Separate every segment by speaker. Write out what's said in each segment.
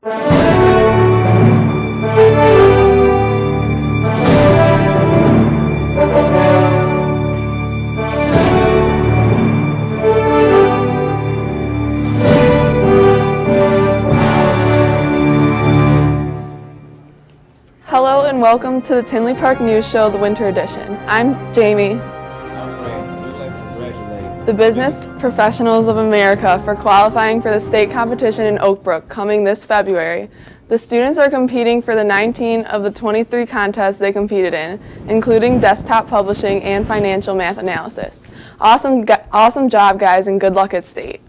Speaker 1: Hello and welcome to the Tinley Park News Show, the Winter Edition. I'm Jamie.
Speaker 2: I'm Frank. We'd like to congratulate
Speaker 1: The business professionals of America for qualifying for the state competition in Oak Brook coming this February. The students are competing for the 19 of the 23 contests they competed in, including desktop publishing and financial math analysis. Awesome job, guys, and good luck at state.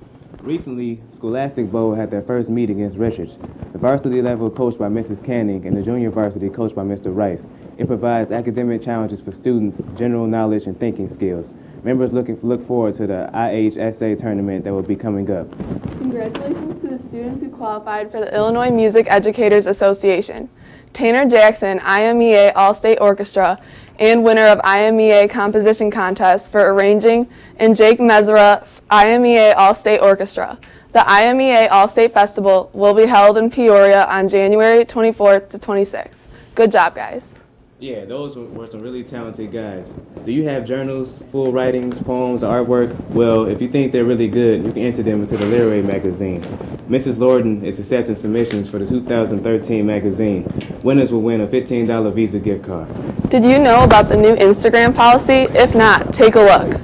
Speaker 2: Recently, Scholastic Bowl had their first meet against Richards. The varsity level coached by Mrs. Canning and the junior varsity coached by Mr. Rice. It provides academic challenges for students, general knowledge, and thinking skills. Members look forward to the IHSA tournament that will be coming up.
Speaker 1: Congratulations to the students who qualified for the Illinois Music Educators Association. Tanner Jackson, IMEA All-State Orchestra, and winner of IMEA Composition Contest for Arranging, and Jake Mesra, IMEA All-State Orchestra. The IMEA All-State Festival will be held in Peoria on January 24th to 26th. Good job, guys.
Speaker 2: Yeah, those were some really talented guys. Do you have journals, full writings, poems, or artwork? Well, if you think they're really good, you can enter them into the literary magazine. Mrs. Lorden is accepting submissions for the 2013 magazine. Winners will win a $15 Visa gift card.
Speaker 1: Did you know about the new Instagram policy? If not, take a look.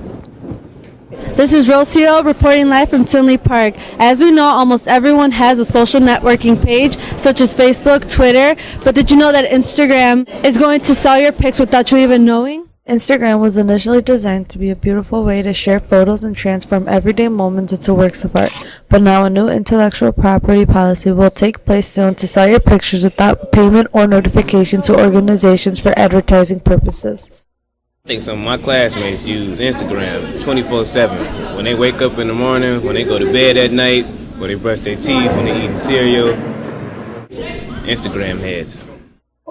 Speaker 3: This is Rocio reporting live from Tinley Park. As we know, almost everyone has a social networking page, such as Facebook, Twitter, but did you know that Instagram is going to sell your pics without you even knowing?
Speaker 4: Instagram was initially designed to be a beautiful way to share photos and transform everyday moments into works of art. But now a new intellectual property policy will take place soon to sell your pictures without payment or notification to organizations for advertising purposes.
Speaker 5: I think some of my classmates use Instagram 24/7. When they wake up in the morning, when they go to bed at night, when they brush their teeth, when they eat cereal. Instagram heads.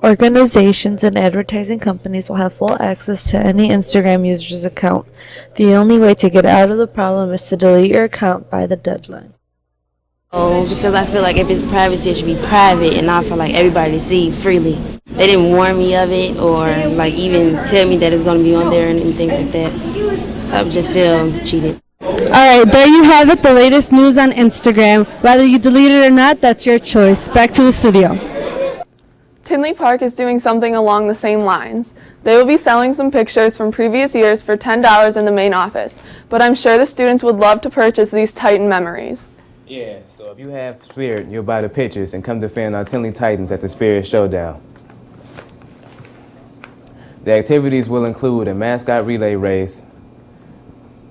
Speaker 4: Organizations and advertising companies will have full access to any Instagram user's account. The only way to get out of the problem is to delete your account by the deadline.
Speaker 6: Oh, because I feel like if it's privacy, it should be private, and I feel like everybody see freely. They didn't warn me of it or like even tell me that it's going to be on there and anything like that. So I just feel cheated.
Speaker 3: Alright, there you have it, the latest news on Instagram. Whether you delete it or not, that's your choice. Back to the studio.
Speaker 1: Tinley Park is doing something along the same lines. They will be selling some pictures from previous years for $10 in the main office, but I'm sure the students would love to purchase these Titan memories.
Speaker 2: Yeah, so if you have Spirit, you'll buy the pictures and come defend our Tinley Titans at the Spirit Showdown. The activities will include a mascot relay race,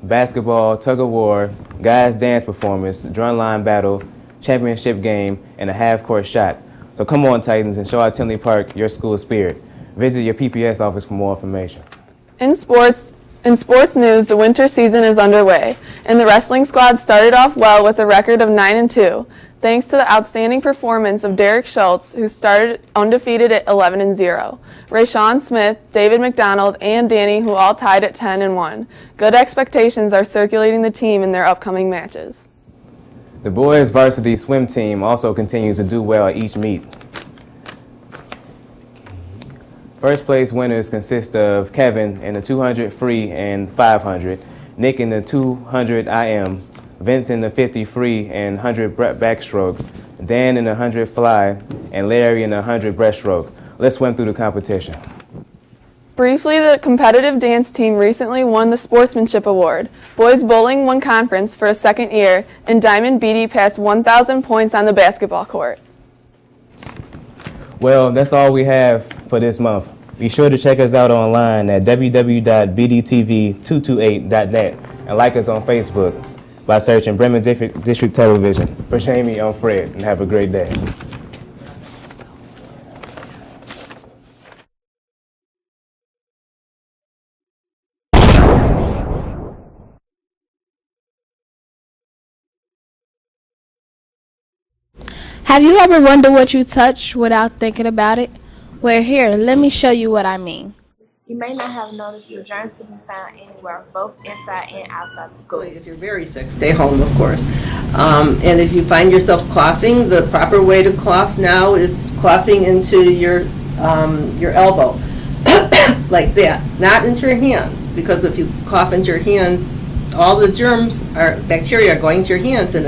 Speaker 2: basketball, tug-of-war, guys dance performance, drumline battle, championship game, and a half-court shot. So come on, Titans, and show our Tinley Park your school spirit. Visit your PPS office for more information.
Speaker 1: In sports news, the winter season is underway, and the wrestling squad started off well with a record of 9-2, thanks to the outstanding performance of Derek Schultz, who started undefeated at 11-0. Rayshawn Smith, David McDonald, and Danny, who all tied at 10-1. Good expectations are circulating the team in their upcoming matches.
Speaker 2: The boys varsity swim team also continues to do well at each meet. First place winners consist of Kevin in the 200 free and 500, Nick in the 200 IM, Vince in the 50 free and 100 backstroke, Dan in the 100 fly, and Larry in the 100 breaststroke. Let's swim through the competition.
Speaker 1: Briefly, the competitive dance team recently won the Sportsmanship Award. Boys bowling won conference for a second year, and Diamond BD passed 1,000 points on the basketball court.
Speaker 2: Well, that's all we have for this month. Be sure to check us out online at www.bdtv228.net and like us on Facebook by searching Bremen District Television. For Jamie, I'm Fred, and have a great day.
Speaker 7: Have you ever wondered what you touch without thinking about it? Well, here, let me show you what I mean. You may not have noticed, but germs can be found anywhere, both inside and outside the school.
Speaker 8: If you're very sick, stay home, of course. And if you find yourself coughing, the proper way to cough now is coughing into your elbow, like that, not into your hands, because if you cough into your hands, all the germs or bacteria are going to your hands, and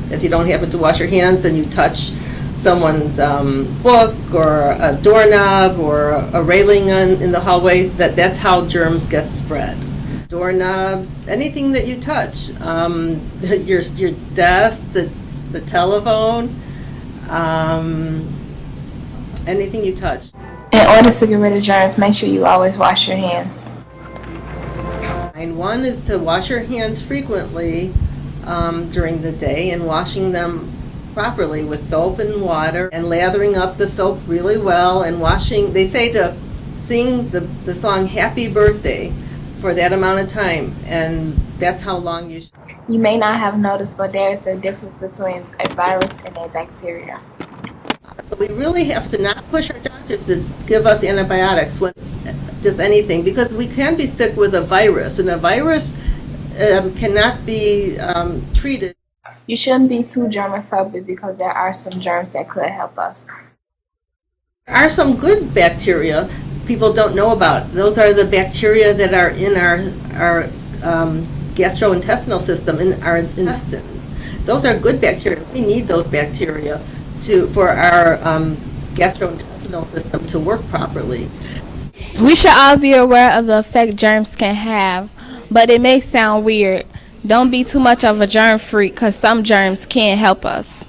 Speaker 8: if you don't happen to wash your hands and you touch someone's book or a doorknob or a railing in the hallway, that's how germs get spread. Doorknobs, anything that you touch, your desk, the telephone, anything you touch.
Speaker 7: In order to get rid of germs, make sure you always wash your hands.
Speaker 8: And one is to wash your hands frequently during the day, and washing them properly with soap and water, and lathering up the soap really well, and washing. They say to sing the song Happy Birthday for that amount of time, and that's how long you should.
Speaker 7: You may not have noticed, but there is a difference between a virus and a bacteria.
Speaker 8: So we really have to not push our doctors to give us antibiotics when just anything, because we can be sick with a virus, and a virus cannot be treated.
Speaker 7: You shouldn't be too germophobic because there are some germs that could help us.
Speaker 8: There are some good bacteria people don't know about. Those are the bacteria that are in our gastrointestinal system, in our intestines. Those are good bacteria. We need those bacteria for our gastrointestinal system to work properly.
Speaker 9: We should all be aware of the effect germs can have, but it may sound weird. Don't be too much of a germ freak, because some germs can help us.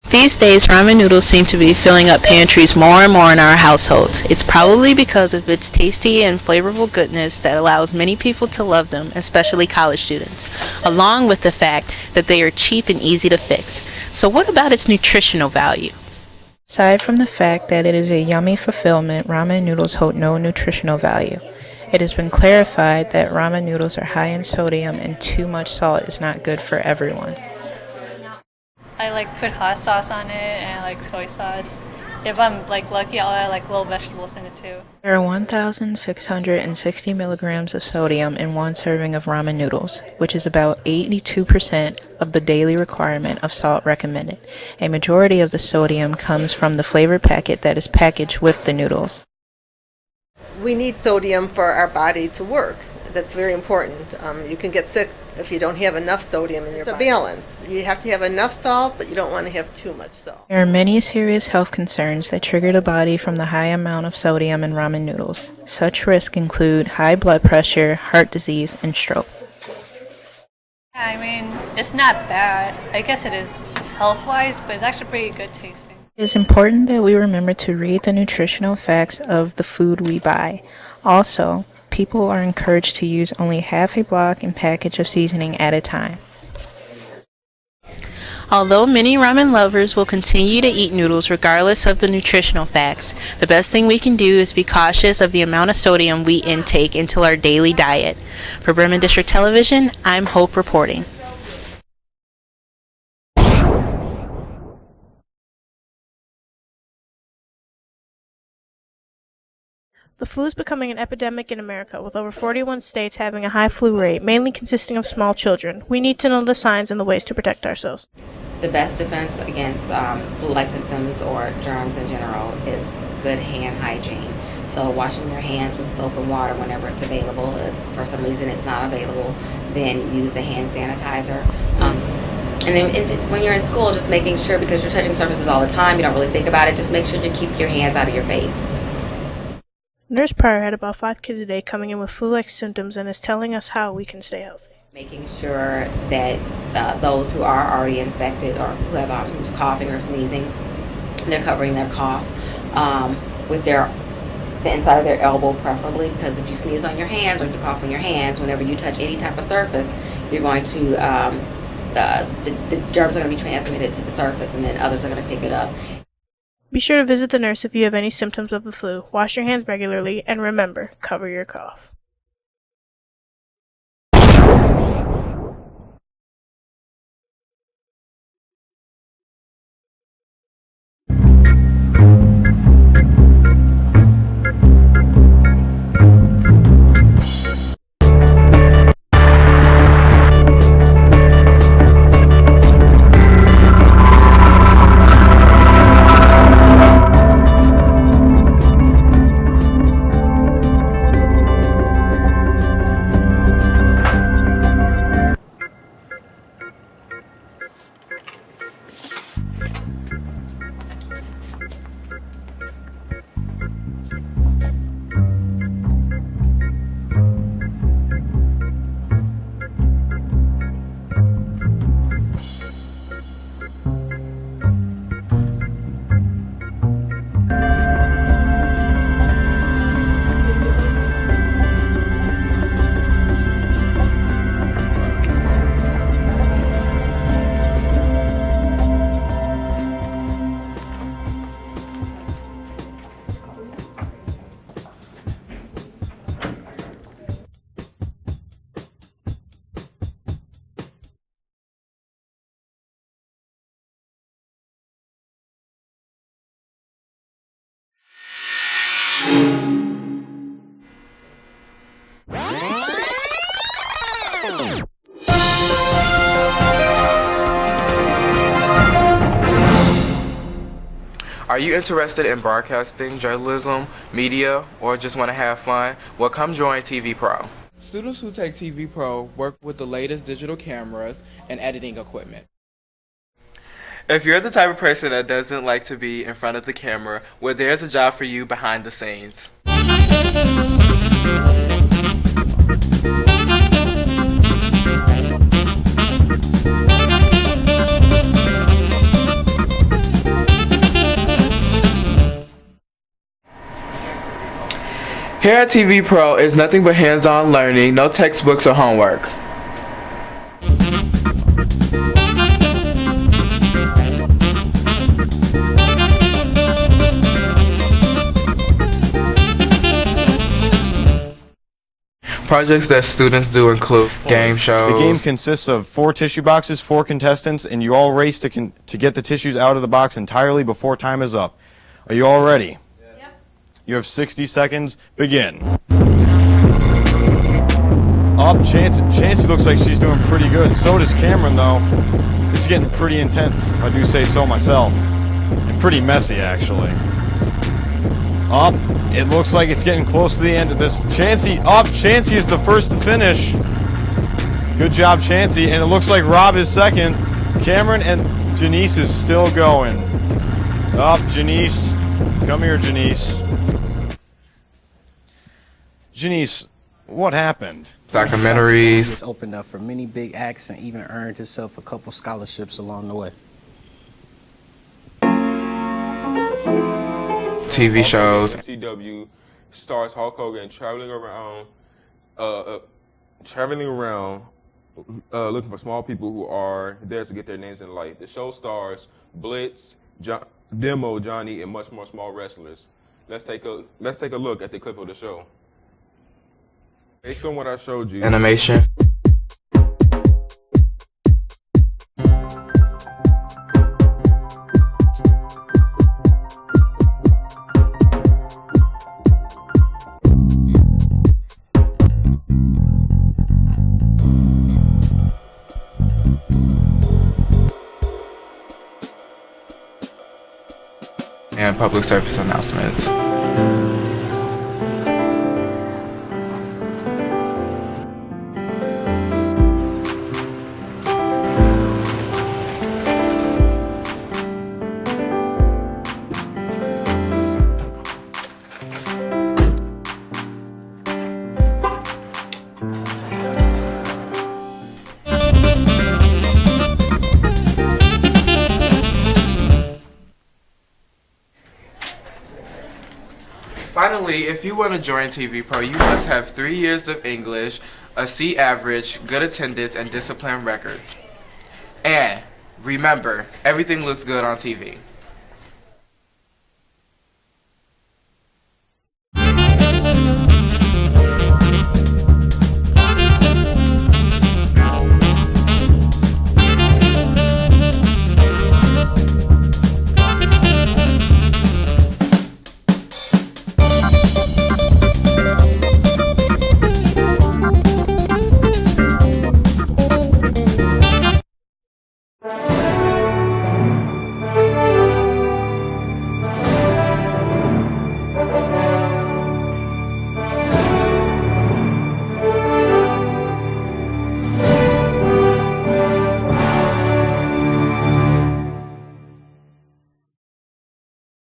Speaker 10: These days, ramen noodles seem to be filling up pantries more and more in our households. It's probably because of its tasty and flavorful goodness that allows many people to love them, especially college students, along with the fact that they are cheap and easy to fix. So what about its nutritional value?
Speaker 11: Aside from the fact that it is a yummy fulfillment, ramen noodles hold no nutritional value. It has been clarified that ramen noodles are high in sodium, and too much salt is not good for everyone.
Speaker 12: I put hot sauce on it and soy sauce. If I'm lucky, I'll add little vegetables in it too.
Speaker 11: There are 1,660 milligrams of sodium in one serving of ramen noodles, which is about 82% of the daily requirement of salt recommended. A majority of the sodium comes from the flavor packet that is packaged with the noodles.
Speaker 8: We need sodium for our body to work. That's very important. You can get sick if you don't have enough sodium in your body. It's a balance. You have to have enough salt, but you don't want to have too much salt.
Speaker 11: There are many serious health concerns that trigger the body from the high amount of sodium in ramen noodles. Such risks include high blood pressure, heart disease, and stroke.
Speaker 12: I mean, it's not bad. I guess it is health-wise, but it's actually pretty good tasting.
Speaker 11: It is important that we remember to read the nutritional facts of the food we buy. Also, people are encouraged to use only half a block and package of seasoning at a time.
Speaker 10: Although many ramen lovers will continue to eat noodles regardless of the nutritional facts, the best thing we can do is be cautious of the amount of sodium we intake into our daily diet. For Bremen District Television, I'm Hope reporting.
Speaker 13: The flu is becoming an epidemic in America, with over 41 states having a high flu rate, mainly consisting of small children. We need to know the signs and the ways to protect ourselves.
Speaker 14: The best defense against flu-like symptoms or germs in general is good hand hygiene. So washing your hands with soap and water whenever it's available. If for some reason it's not available, then use the hand sanitizer. And then when you're in school, just making sure, because you're touching surfaces all the time, you don't really think about it, just make sure you keep your hands out of your face.
Speaker 13: Nurse Pryor had about 5 kids a day coming in with flu-like symptoms and is telling us how we can stay healthy.
Speaker 14: Making sure that those who are already infected or who's coughing or sneezing, they're covering their cough with the inside of their elbow preferably, because if you sneeze on your hands or if you cough on your hands, whenever you touch any type of surface, you're going to, the germs are going to be transmitted to the surface, and then others are going to pick it up.
Speaker 13: Be sure to visit the nurse if you have any symptoms of the flu. Wash your hands regularly, and remember, cover your cough.
Speaker 15: Are you interested in broadcasting, journalism, media, or just want to have fun? Well, come join TV Pro. Students who take TV Pro work with the latest digital cameras and editing equipment. If you're the type of person that doesn't like to be in front of the camera, well, there's a job for you behind the scenes. Here at TV Pro is nothing but hands-on learning, no textbooks or homework. Projects that students do include game shows.
Speaker 16: The game consists of 4 tissue boxes, 4 contestants, and you all race to get the tissues out of the box entirely before time is up. Are you all ready? You have 60 seconds. Begin. Up, Chancey looks like she's doing pretty good. So does Cameron, though. This is getting pretty intense, if I do say so myself. And pretty messy, actually. Up. It looks like it's getting close to the end of this. Chancey, up. Chancey is the first to finish. Good job, Chancey. And it looks like Rob is second. Cameron and Janice is still going. Up, Janice. Come here, Janice. Janice, what happened?
Speaker 15: Documentaries.
Speaker 17: He's opened up for many big acts and even earned himself a couple scholarships along the way.
Speaker 15: TV shows.
Speaker 18: CW stars Hulk Hogan traveling around looking for small people who are there to get their names in light. The show stars Blitz, Demo, Johnny, and much more small wrestlers. Let's take a look at the clip of the show. Based on what I showed you.
Speaker 15: Animation. And public service announcements. Finally, if you want to join TV Pro, you must have 3 years of English, a C average, good attendance, and disciplined records. And remember, everything looks good on TV.